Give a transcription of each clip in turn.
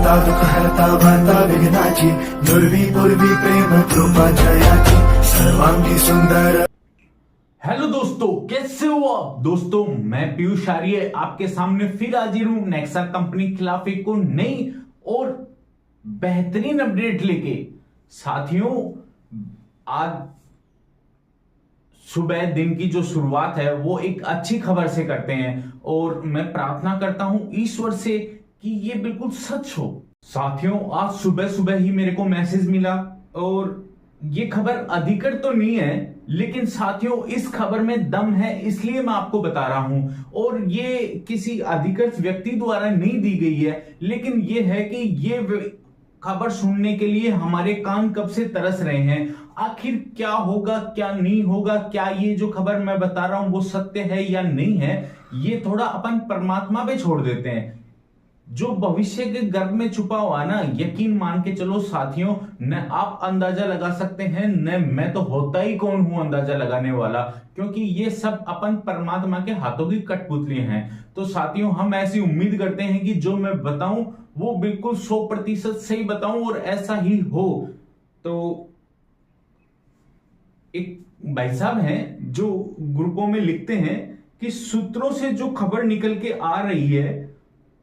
हरता दुःख हरता वार्ता विघ्नाची दुर्वी पूर्वी प्रेम कृपा जयाची सर्वांगी सुंदर। हेलो दोस्तों, कैसे हो आप दोस्तों। मैं पीयूष आर्य आपके सामने फिर हाजिर हूं नेक्सा कंपनी के खिलाफ एक नई और बेहतरीन अपडेट लेके। साथियों, आज सुबह दिन की जो शुरुआत है वो एक अच्छी खबर से करते हैं और मैं प्रार्थना करता हूं ईश्वर से कि ये बिल्कुल सच हो। साथियों, आज सुबह सुबह ही मेरे को मैसेज मिला और ये खबर अधिकृत तो नहीं है, लेकिन साथियों इस खबर में दम है, इसलिए मैं आपको बता रहा हूं। और ये किसी अधिकृत व्यक्ति द्वारा नहीं दी गई है, लेकिन ये है कि ये खबर सुनने के लिए हमारे कान कब से तरस रहे हैं। आखिर क्या होगा, क्या नहीं होगा, क्या ये जो खबर मैं बता रहा हूं वो सत्य है या नहीं है, ये थोड़ा अपन परमात्मा पे छोड़ देते हैं। जो भविष्य के गर्भ में छुपा हुआ ना, यकीन मान के चलो साथियों, न आप अंदाजा लगा सकते हैं, न मैं तो होता ही कौन हूं अंदाजा लगाने वाला, क्योंकि ये सब अपन परमात्मा के हाथों की कठपुतली हैं। तो साथियों, हम ऐसी उम्मीद करते हैं कि जो मैं बताऊं वो बिल्कुल 100% सही बताऊं और ऐसा ही हो। तो एक भाई साहब हैं जो ग्रुपों में लिखते हैं कि सूत्रों से जो खबर निकल के आ रही है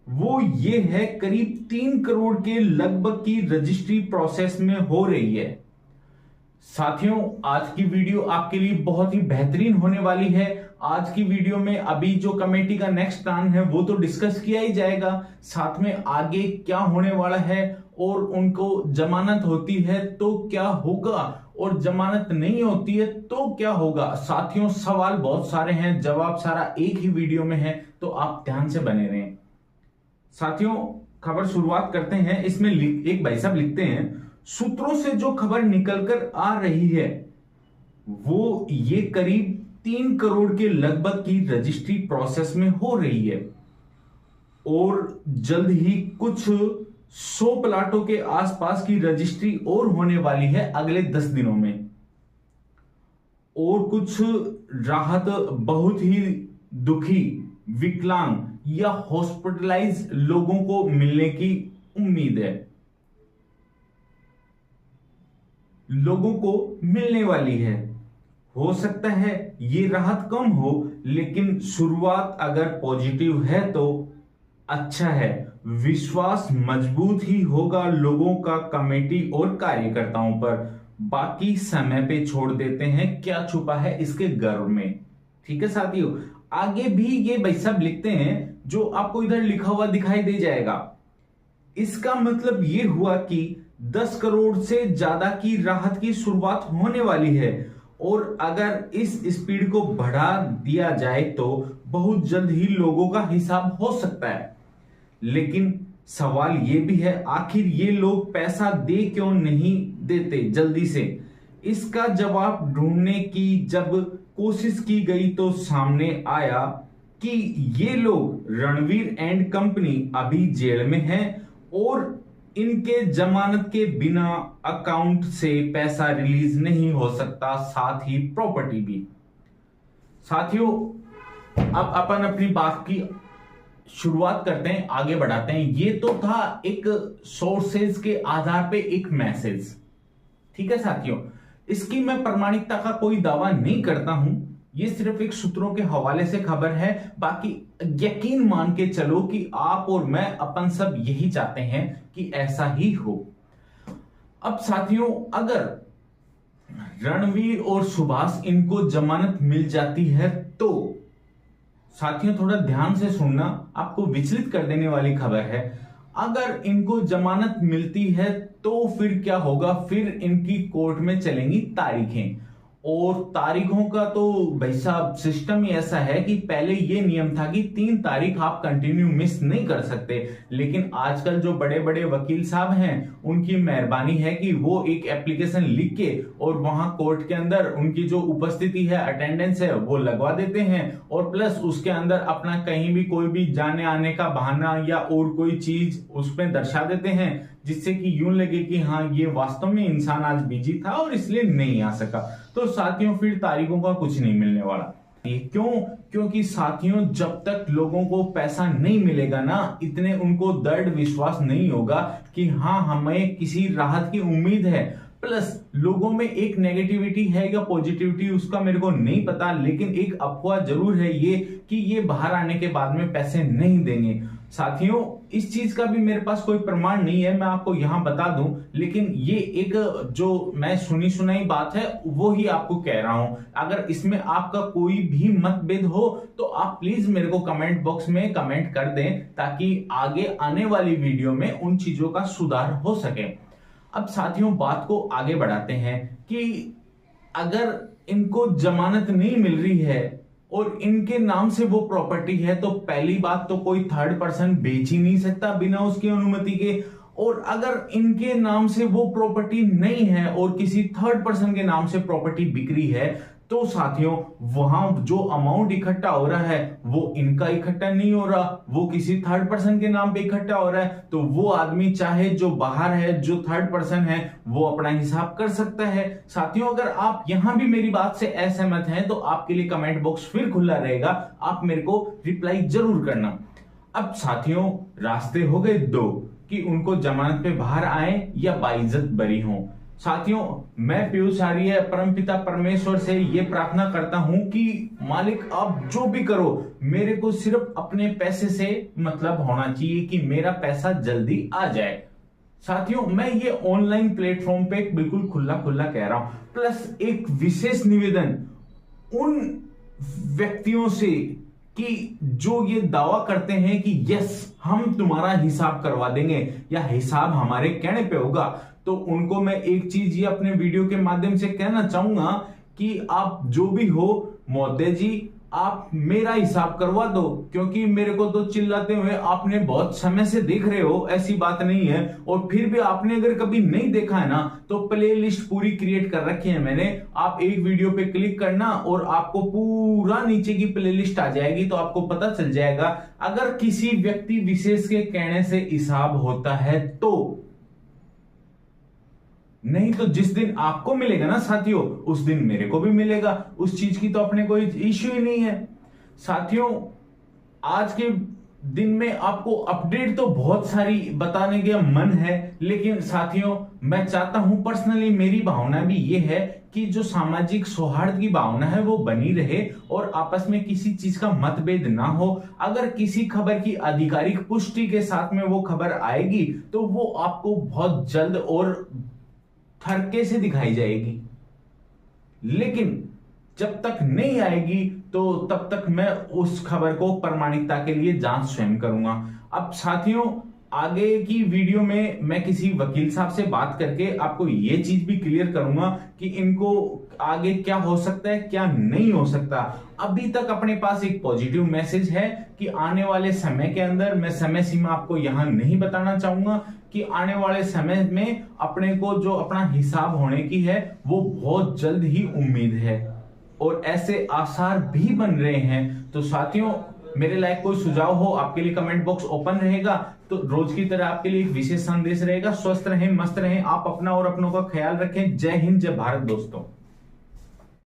वो ये है, करीब 3 करोड़ के लगभग की रजिस्ट्री प्रोसेस में हो रही है। साथियों, आज की वीडियो आपके लिए बहुत ही बेहतरीन होने वाली है। आज की वीडियो में अभी जो कमेटी का नेक्स्ट प्लान है वो तो डिस्कस किया ही जाएगा, साथ में आगे क्या होने वाला है और उनको जमानत होती है तो क्या होगा और जमानत नहीं होती है तो क्या होगा। साथियों, सवाल बहुत सारे हैं, जवाब सारा एक ही वीडियो में है, तो आप ध्यान से बने रहें। साथियों, खबर शुरुआत करते हैं। इसमें एक भाई साहब लिखते हैं, सूत्रों से जो खबर निकलकर आ रही है वो ये करीब 3 करोड़ के लगभग की रजिस्ट्री प्रोसेस में हो रही है और जल्द ही कुछ 100 प्लाटों के आसपास की रजिस्ट्री और होने वाली है अगले 10 दिनों में। और कुछ राहत बहुत ही दुखी, विकलांग या हॉस्पिटलाइज लोगों को मिलने की उम्मीद है, लोगों को मिलने वाली है। हो सकता है ये राहत कम हो, लेकिन शुरुआत अगर पॉजिटिव है तो अच्छा है। विश्वास मजबूत ही होगा लोगों का कमेटी और कार्यकर्ताओं पर। बाकी समय पे छोड़ देते हैं क्या छुपा है इसके गर्भ में। ठीक है साथियों, आगे भी ये भाई साहब लिखते हैं जो आपको इधर लिखा हुआ दिखाई दे जाएगा। इसका मतलब ये हुआ कि 10 करोड़ से ज्यादा की राहत की शुरुआत होने वाली है और अगर इस स्पीड को बढ़ा दिया जाए तो बहुत जल्द ही लोगों का हिसाब हो सकता है। लेकिन सवाल ये भी है, आखिर ये लोग पैसा दे क्यों नहीं देते जल्दी से। इसका जवाब ढूंढने की जब कोशिश की गई तो सामने आया कि ये लोग रणवीर एंड कंपनी अभी जेल में हैं और इनके जमानत के बिना अकाउंट से पैसा रिलीज नहीं हो सकता, साथ ही प्रॉपर्टी भी। साथियों, अब अपन अपनी बात की शुरुआत करते हैं, आगे बढ़ाते हैं। ये तो था एक सोर्सेज के आधार पे एक मैसेज। ठीक है साथियों, इसकी मैं प्रामाणिकता का कोई दावा नहीं करता हूं, ये सिर्फ एक सूत्रों के हवाले से खबर है। बाकी यकीन मान के चलो कि आप और मैं अपन सब यही चाहते हैं कि ऐसा ही हो। अब साथियों, अगर रणवीर और सुभाष इनको जमानत मिल जाती है तो साथियों थोड़ा ध्यान से सुनना, आपको विचलित कर देने वाली खबर है। अगर इनको जमानत मिलती है तो फिर क्या होगा, फिर इनकी कोर्ट में चलेंगी तारीखें। और तारीखों का तो भाई साहब सिस्टम ही ऐसा है कि पहले ये नियम था कि 3 तारीख आप कंटिन्यू मिस नहीं कर सकते, लेकिन आजकल जो बड़े बड़े वकील साहब हैं उनकी मेहरबानी है कि वो एक एप्लीकेशन लिख के और वहां कोर्ट के अंदर उनकी जो उपस्थिति है, अटेंडेंस है, वो लगवा देते हैं और प्लस उसके अंदर अपना कहीं भी कोई भी जाने आने का बहाना या और कोई चीज उसमें दर्शा देते हैं, जिससे कि यूं लगे कि हाँ ये वास्तव में इंसान आज बिजी था और इसलिए नहीं आ सका। तो साथियों फिर तारीखों का कुछ नहीं मिलने वाला। ये क्यों? क्योंकि साथियों, जब तक लोगों को पैसा नहीं मिलेगा ना, इतने उनको दृढ़ विश्वास नहीं होगा कि हाँ, हमें किसी राहत की उम्मीद है। प्लस लोगों में एक नेगेटिविटी है या पॉजिटिविटी, उसका मेरे को नहीं पता, लेकिन एक अफवाह जरूर है ये कि ये बाहर आने के बाद में पैसे नहीं देंगे। साथियों, इस चीज का भी मेरे पास कोई प्रमाण नहीं है, मैं आपको यहां बता दूं, लेकिन ये एक जो मैं सुनी सुनाई बात है वो ही आपको कह रहा हूं। अगर इसमें आपका कोई भी मतभेद हो तो आप प्लीज मेरे को कमेंट बॉक्स में कमेंट कर दें, ताकि आगे आने वाली वीडियो में उन चीजों का सुधार हो सके। अब साथियों, बात को आगे बढ़ाते हैं कि अगर इनको जमानत नहीं मिल रही है और इनके नाम से वो प्रॉपर्टी है, तो पहली बात तो कोई थर्ड पर्सन बेच ही नहीं सकता बिना उसकी अनुमति के। और अगर इनके नाम से वो प्रॉपर्टी नहीं है और किसी थर्ड पर्सन के नाम से प्रॉपर्टी बिक रही है, तो साथियों वहां जो अमाउंट इकट्ठा हो रहा है वो इनका इकट्ठा नहीं हो रहा, वो किसी थर्ड पर्सन के नाम पे इकट्ठा हो रहा है। तो वो आदमी चाहे जो बाहर है, जो थर्ड पर्सन है, वो अपना हिसाब कर सकता है। साथियों, अगर आप यहां भी मेरी बात से असहमत हैं तो आपके लिए कमेंट बॉक्स फिर खुला रहेगा, आप मेरे को रिप्लाई जरूर करना। अब साथियों, रास्ते हो गए दो कि उनको जमानत पे बाहर आए या बाइज्जत बरी हों। साथियों, मैं पीयूष आर्य परमपिता परमेश्वर से ये प्रार्थना करता हूं कि मालिक, आप जो भी करो, मेरे को सिर्फ अपने पैसे से मतलब होना चाहिए कि मेरा पैसा जल्दी आ जाए। साथियों, मैं ये ऑनलाइन प्लेटफॉर्म पे बिल्कुल खुला खुला कह रहा हूं। प्लस एक विशेष निवेदन उन व्यक्तियों से कि जो ये दावा करते हैं कि यस, हम तुम्हारा हिसाब करवा देंगे या हिसाब हमारे कहने पे होगा, तो उनको मैं एक चीज ये अपने वीडियो के माध्यम से कहना चाहूंगा कि आप जो भी हो महोदय जी, आप मेरा हिसाब करवा दो, क्योंकि मेरे को तो चिल्लाते हुए आपने बहुत समय से देख रहे हो, ऐसी बात नहीं है। और फिर भी आपने अगर कभी नहीं देखा है ना, तो प्ले लिस्ट पूरी क्रिएट कर रखी है मैंने। आप एक वीडियो पे क्लिक करना और आपको पूरा नीचे की प्ले लिस्ट आ जाएगी, तो आपको पता चल जाएगा अगर किसी व्यक्ति विशेष के कहने से हिसाब होता है तो। नहीं तो जिस दिन आपको मिलेगा ना साथियों, उस दिन मेरे को भी मिलेगा, उस चीज की तो अपने कोई इश्यू ही नहीं है। साथियों, आज के दिन में आपको अपडेट तो बहुत सारी बताने का मन है, लेकिन साथियों मैं चाहता हूं, पर्सनली मेरी भावना भी ये है कि जो सामाजिक सौहार्द की भावना है वो बनी रहे और आपस में किसी चीज का मतभेद ना हो। अगर किसी खबर की आधिकारिक पुष्टि के साथ में वो खबर आएगी तो वो आपको बहुत जल्द और थरके से दिखाई जाएगी, लेकिन जब तक नहीं आएगी तो तब तक मैं उस खबर को प्रामाणिकता के लिए जांच स्वयं करूंगा। अब साथियों, आगे की वीडियो में मैं किसी वकील साहब से बात करके आपको ये चीज भी क्लियर करूंगा कि इनको आगे क्या हो सकता है, क्या नहीं हो सकता। अभी तक अपने पास एक पॉजिटिव मैसेज है कि आने वाले समय के अंदर, मैं समय सीमा आपको यहां नहीं बताना चाहूंगा, कि आने वाले समय में अपने को जो अपना हिसाब होने की है वो बहुत जल्द ही उम्मीद है, और ऐसे आसार भी बन रहे हैं। तो साथियों, मेरे लायक कोई सुझाव हो, आपके लिए कमेंट बॉक्स ओपन रहेगा। तो रोज की तरह आपके लिए एक विशेष संदेश रहेगा। स्वस्थ रहें, मस्त रहें, आप अपना और अपनों का ख्याल रखें। जय हिंद, जय भारत दोस्तों।